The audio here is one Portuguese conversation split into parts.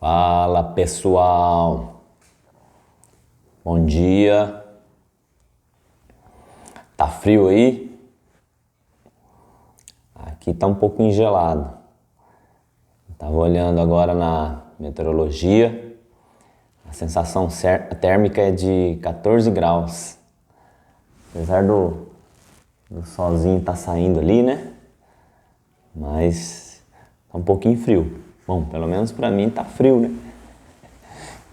Fala pessoal, bom dia. Tá frio aí? Aqui tá um pouquinho gelado. Tava olhando agora na meteorologia, a sensação térmica é de 14 graus. Apesar do solzinho tá saindo ali, né? Mas tá um pouquinho frio. Bom, pelo menos pra mim tá frio, né?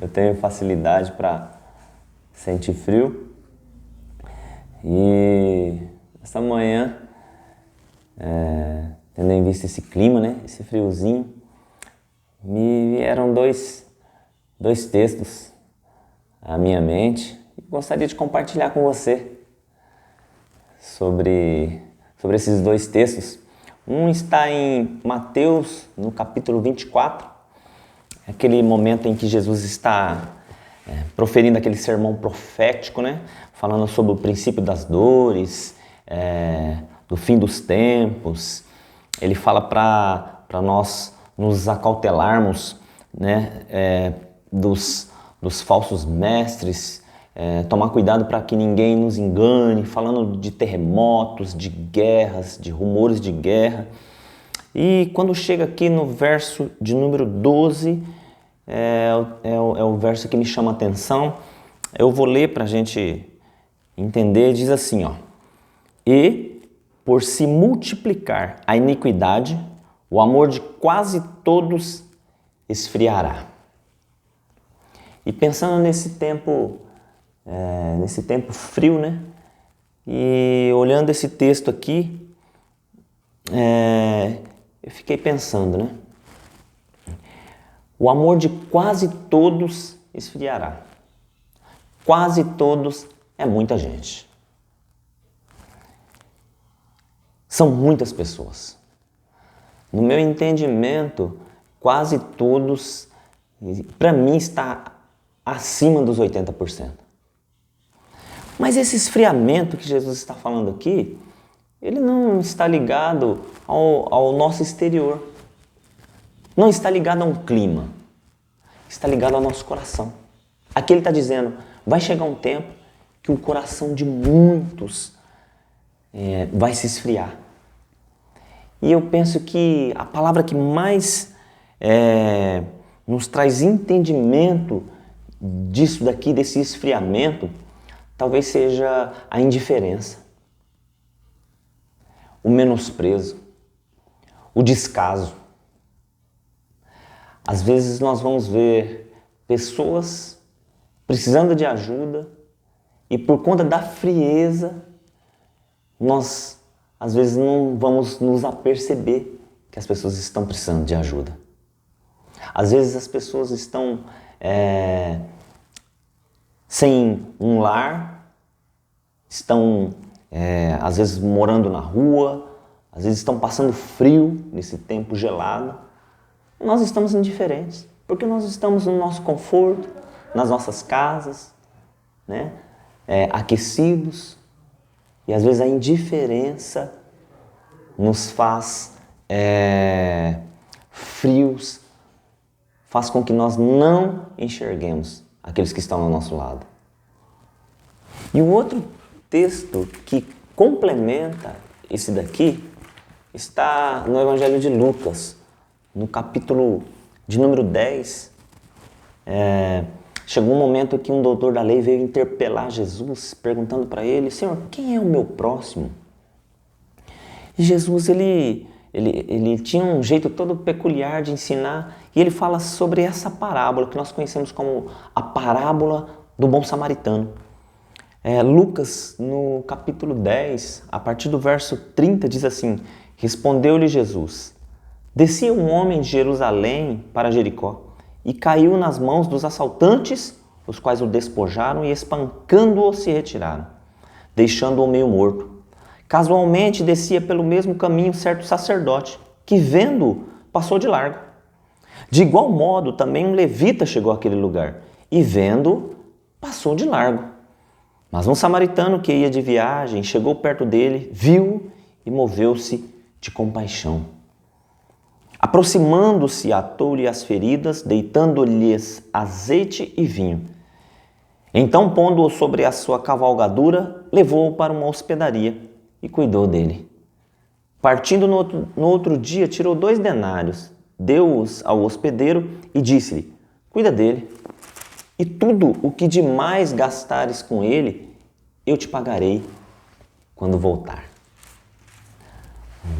Eu tenho facilidade pra sentir frio. E essa manhã, tendo em vista esse clima, né? Esse friozinho, me vieram dois textos à minha mente e gostaria de compartilhar com você sobre esses dois textos. Um está em Mateus, no capítulo 24, aquele momento em que Jesus está proferindo aquele sermão profético, né? Falando sobre o princípio das dores, do fim dos tempos. Ele fala para nós nos acautelarmos, né? Dos falsos mestres, tomar cuidado para que ninguém nos engane, falando de terremotos, de guerras, de rumores de guerra. E quando chega aqui no verso de número 12, é o verso que me chama a atenção. Eu vou ler para a gente entender. Diz assim, ó: E por se multiplicar a iniquidade, o amor de quase todos esfriará. E pensando nesse tempo frio, né? E olhando esse texto aqui, eu fiquei pensando, né? O amor de quase todos esfriará. Quase todos é muita gente. São muitas pessoas. No meu entendimento, quase todos, para mim, está acima dos 80%. Mas esse esfriamento que Jesus está falando aqui, ele não está ligado ao nosso exterior. Não está ligado a um clima. Está ligado ao nosso coração. Aqui ele está dizendo, vai chegar um tempo que o coração de muitos vai se esfriar. E eu penso que a palavra que mais nos traz entendimento disso daqui, desse esfriamento, talvez seja a indiferença, o menosprezo, o descaso. Às vezes nós vamos ver pessoas precisando de ajuda e por conta da frieza, nós às vezes não vamos nos aperceber que as pessoas estão precisando de ajuda. Às vezes as pessoas estão sem um lar, estão às vezes morando na rua, às vezes estão passando frio nesse tempo gelado. Nós estamos indiferentes, porque nós estamos no nosso conforto, nas nossas casas, né? Aquecidos. E às vezes a indiferença nos faz frios, faz com que nós não enxerguemos aqueles que estão ao nosso lado. E o outro texto que complementa esse daqui está no Evangelho de Lucas, no capítulo de número 10. Chegou um momento que um doutor da lei veio interpelar Jesus, perguntando para ele, Senhor, quem é o meu próximo? E Jesus, ele tinha um jeito todo peculiar de ensinar, e ele fala sobre essa parábola que nós conhecemos como a parábola do bom samaritano. Lucas, no capítulo 10, a partir do verso 30, diz assim, respondeu-lhe Jesus, descia um homem de Jerusalém para Jericó e caiu nas mãos dos assaltantes, os quais o despojaram e espancando-o se retiraram, deixando-o meio morto. Casualmente descia pelo mesmo caminho certo sacerdote, que vendo-o passou de largo. De igual modo também um levita chegou àquele lugar e vendo-o passou de largo. Mas um samaritano que ia de viagem chegou perto dele, viu-o e moveu-se de compaixão. A Aproximando-se, atou-lhe as feridas, deitando-lhes azeite e vinho. Então, pondo-o sobre a sua cavalgadura, levou-o para uma hospedaria e cuidou dele. Partindo no outro dia, tirou 2 denários, deu-os ao hospedeiro e disse-lhe: cuida dele, e tudo o que demais gastares com ele, eu te pagarei quando voltar.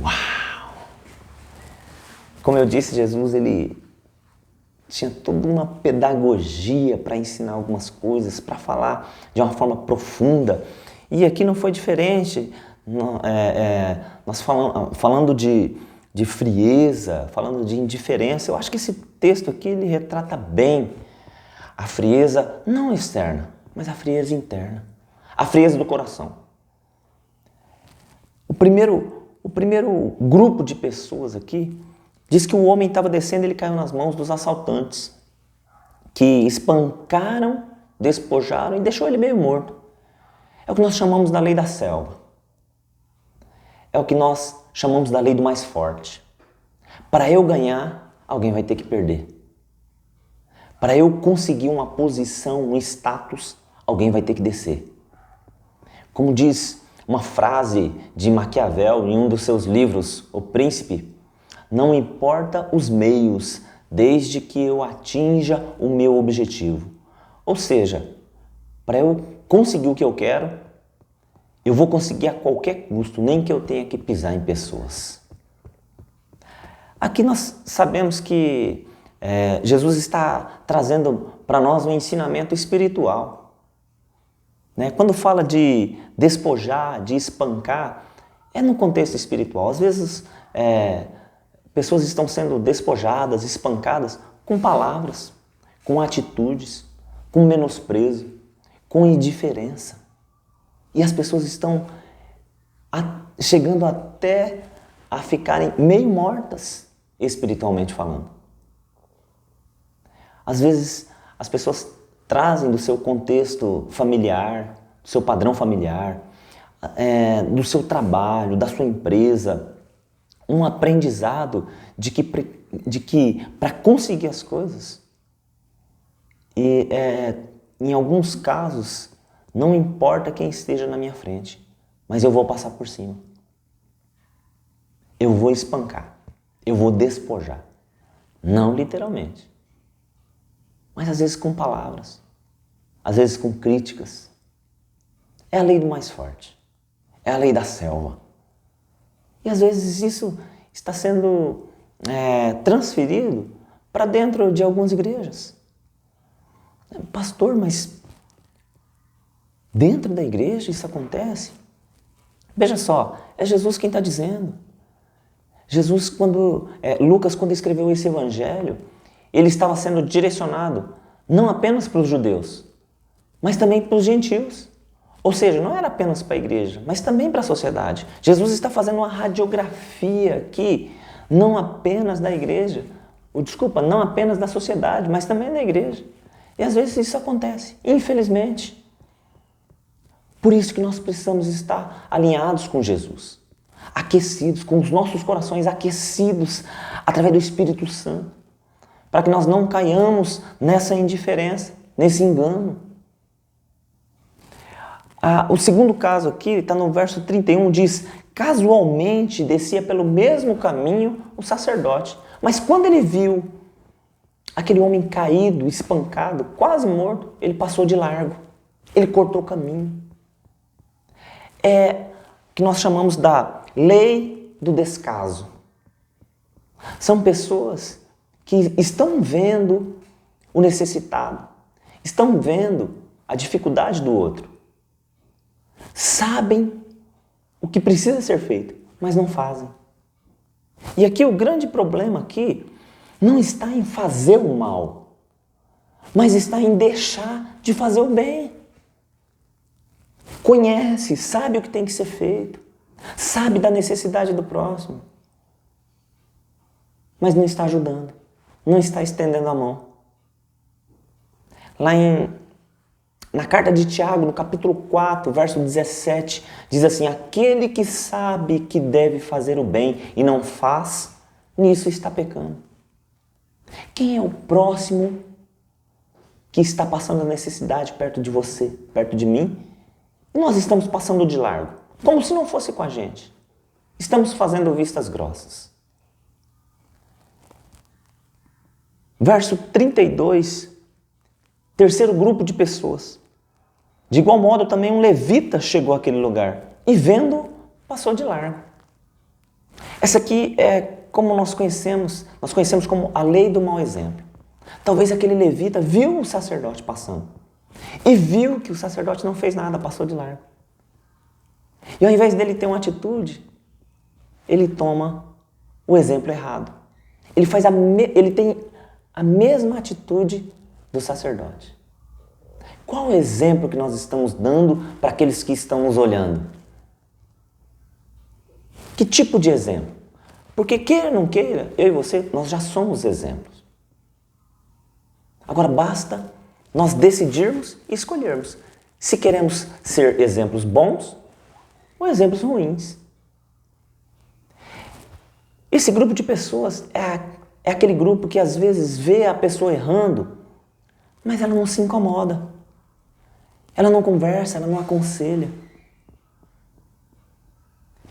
Uau! Como eu disse, Jesus, ele tinha toda uma pedagogia para ensinar algumas coisas, para falar de uma forma profunda. E aqui não foi diferente. Nós falando de frieza, falando de indiferença, eu acho que esse texto aqui ele retrata bem a frieza não externa, mas a frieza interna, a frieza do coração. O primeiro grupo de pessoas aqui diz que o homem estava descendo e ele caiu nas mãos dos assaltantes, que espancaram, despojaram e deixou ele meio morto. É o que nós chamamos da lei da selva. É o que nós chamamos da lei do mais forte. Para eu ganhar, alguém vai ter que perder. Para eu conseguir uma posição, um status, alguém vai ter que descer. Como diz uma frase de Maquiavel em um dos seus livros, O Príncipe, não importa os meios, desde que eu atinja o meu objetivo. Ou seja, para eu conseguir o que eu quero, eu vou conseguir a qualquer custo, nem que eu tenha que pisar em pessoas. Aqui nós sabemos que Jesus está trazendo para nós um ensinamento espiritual. Quando fala de despojar, de espancar, é no contexto espiritual. Às vezes, pessoas estão sendo despojadas, espancadas com palavras, com atitudes, com menosprezo, com indiferença. E as pessoas estão chegando até a ficarem meio mortas, espiritualmente falando. Às vezes, as pessoas trazem do seu contexto familiar, do seu padrão familiar, do seu trabalho, da sua empresa, um aprendizado de que para conseguir as coisas, e em alguns casos, não importa quem esteja na minha frente, mas eu vou passar por cima. Eu vou espancar, eu vou despojar. Não literalmente, mas às vezes com palavras, às vezes com críticas. É a lei do mais forte, é a lei da selva. E às vezes isso está sendo transferido para dentro de algumas igrejas. Pastor, mas dentro da igreja isso acontece? Veja só, é Jesus quem está dizendo. Jesus, Lucas, quando escreveu esse evangelho, ele estava sendo direcionado não apenas para os judeus, mas também para os gentios. Ou seja, não era apenas para a igreja, mas também para a sociedade. Jesus está fazendo uma radiografia aqui, não apenas da igreja, não apenas da sociedade, mas também da igreja. E às vezes isso acontece, infelizmente. Por isso que nós precisamos estar alinhados com Jesus, aquecidos, com os nossos corações aquecidos através do Espírito Santo, para que nós não caiamos nessa indiferença, nesse engano. O segundo caso aqui está no verso 31, diz: casualmente descia pelo mesmo caminho o sacerdote, mas quando ele viu aquele homem caído, espancado, quase morto, ele passou de largo, ele cortou o caminho. É o que nós chamamos da lei do descaso. São pessoas que estão vendo o necessitado, estão vendo a dificuldade do outro, sabem o que precisa ser feito, mas não fazem. E aqui o grande problema aqui não está em fazer o mal, mas está em deixar de fazer o bem. Conhece, sabe o que tem que ser feito, sabe da necessidade do próximo, mas não está ajudando, não está estendendo a mão. Lá na carta de Tiago, no capítulo 4, verso 17, diz assim: aquele que sabe que deve fazer o bem e não faz, nisso está pecando. Quem é o próximo que está passando a necessidade perto de você, perto de mim? E nós estamos passando de largo, como se não fosse com a gente. Estamos fazendo vistas grossas. Verso 32, terceiro grupo de pessoas. De igual modo, também um levita chegou àquele lugar e, vendo, passou de largo. Essa aqui é como nós conhecemos como a lei do mau exemplo. Talvez aquele levita viu o sacerdote passando e viu que o sacerdote não fez nada, passou de largo. E ao invés dele ter uma atitude, ele toma o exemplo errado. Ele tem a mesma atitude do sacerdote. Qual o exemplo que nós estamos dando para aqueles que estão nos olhando? Que tipo de exemplo? Porque queira ou não queira, eu e você, nós já somos exemplos. Agora basta nós decidirmos e escolhermos se queremos ser exemplos bons ou exemplos ruins. Esse grupo de pessoas é aquele grupo que às vezes vê a pessoa errando, mas ela não se incomoda. Ela não conversa, ela não aconselha.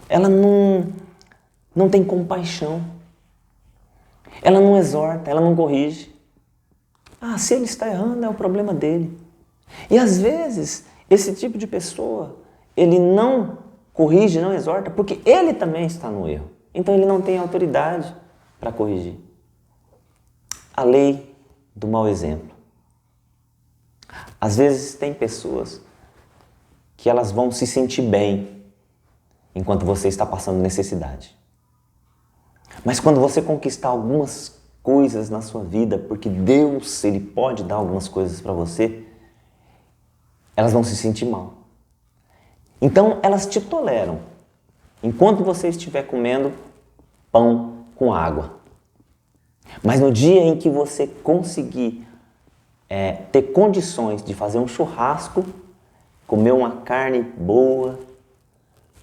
Ela não tem compaixão. Ela não exorta, ela não corrige. Se ele está errando, é o problema dele. E às vezes, esse tipo de pessoa, ele não corrige, não exorta, porque ele também está no erro. Então ele não tem autoridade para corrigir. A lei do mau exemplo. Às vezes tem pessoas que elas vão se sentir bem enquanto você está passando necessidade. Mas quando você conquistar algumas coisas na sua vida, porque Deus, Ele pode dar algumas coisas para você, elas vão se sentir mal. Então elas te toleram enquanto você estiver comendo pão com água. Mas no dia em que você conseguir ter condições de fazer um churrasco, comer uma carne boa,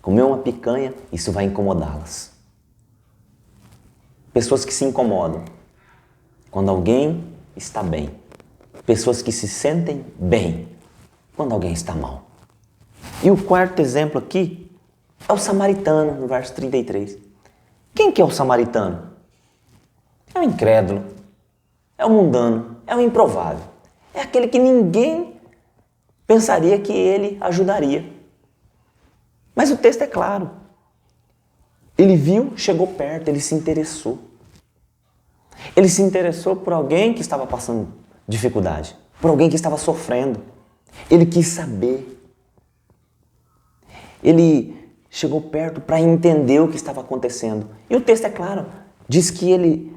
comer uma picanha, isso vai incomodá-las. Pessoas que se incomodam quando alguém está bem. Pessoas que se sentem bem quando alguém está mal. E o quarto exemplo aqui é o samaritano, no verso 33. Quem que é o samaritano? É o incrédulo, é o mundano, é o improvável. É aquele que ninguém pensaria que ele ajudaria. Mas o texto é claro. Ele viu, chegou perto, ele se interessou. Ele se interessou por alguém que estava passando dificuldade, por alguém que estava sofrendo. Ele quis saber. Ele chegou perto para entender o que estava acontecendo. E o texto é claro, diz que ele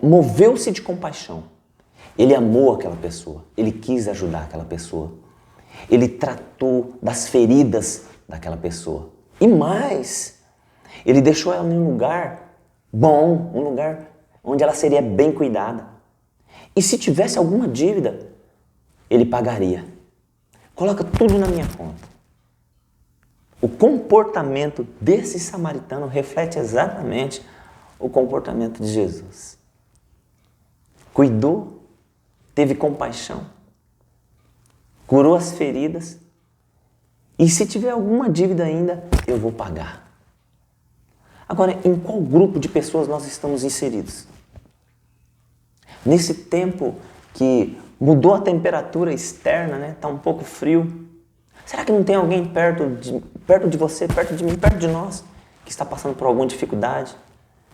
moveu-se de compaixão. Ele amou aquela pessoa, ele quis ajudar aquela pessoa. Ele tratou das feridas daquela pessoa. E mais, ele deixou ela em um lugar bom, um lugar onde ela seria bem cuidada. E se tivesse alguma dívida, ele pagaria. Coloca tudo na minha conta. O comportamento desse samaritano reflete exatamente o comportamento de Jesus. Cuidou, teve compaixão, curou as feridas e se tiver alguma dívida ainda, eu vou pagar. Agora, em qual grupo de pessoas nós estamos inseridos? Nesse tempo que mudou a temperatura externa, né? Está um pouco frio. Será que não tem alguém perto de você, perto de mim, perto de nós, que está passando por alguma dificuldade?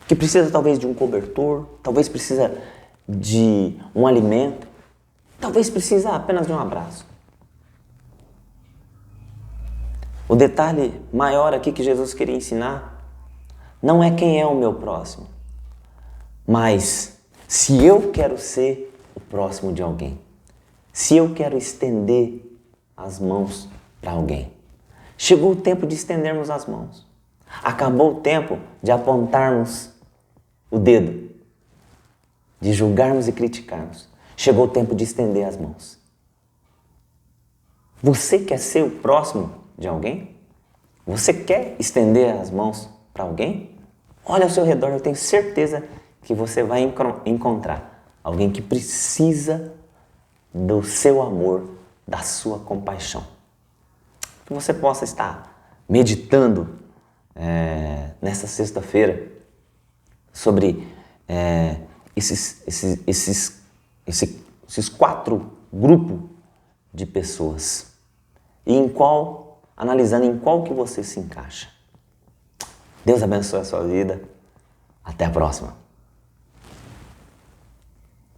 Que precisa talvez de um cobertor, talvez precisa de um alimento, talvez precisa apenas de um abraço. O detalhe maior aqui que Jesus queria ensinar não é quem é o meu próximo, mas se eu quero ser o próximo de alguém, se eu quero estender as mãos para alguém. Chegou o tempo de estendermos as mãos. Acabou o tempo de apontarmos o dedo, de julgarmos e criticarmos. Chegou o tempo de estender as mãos. Você quer ser o próximo de alguém? Você quer estender as mãos para alguém? Olha ao seu redor, eu tenho certeza que você vai encontrar alguém que precisa do seu amor, da sua compaixão. Que você possa estar meditando nessa sexta-feira sobre esses 4 grupos de pessoas e analisando em qual que você se encaixa. Deus abençoe a sua vida. Até a próxima.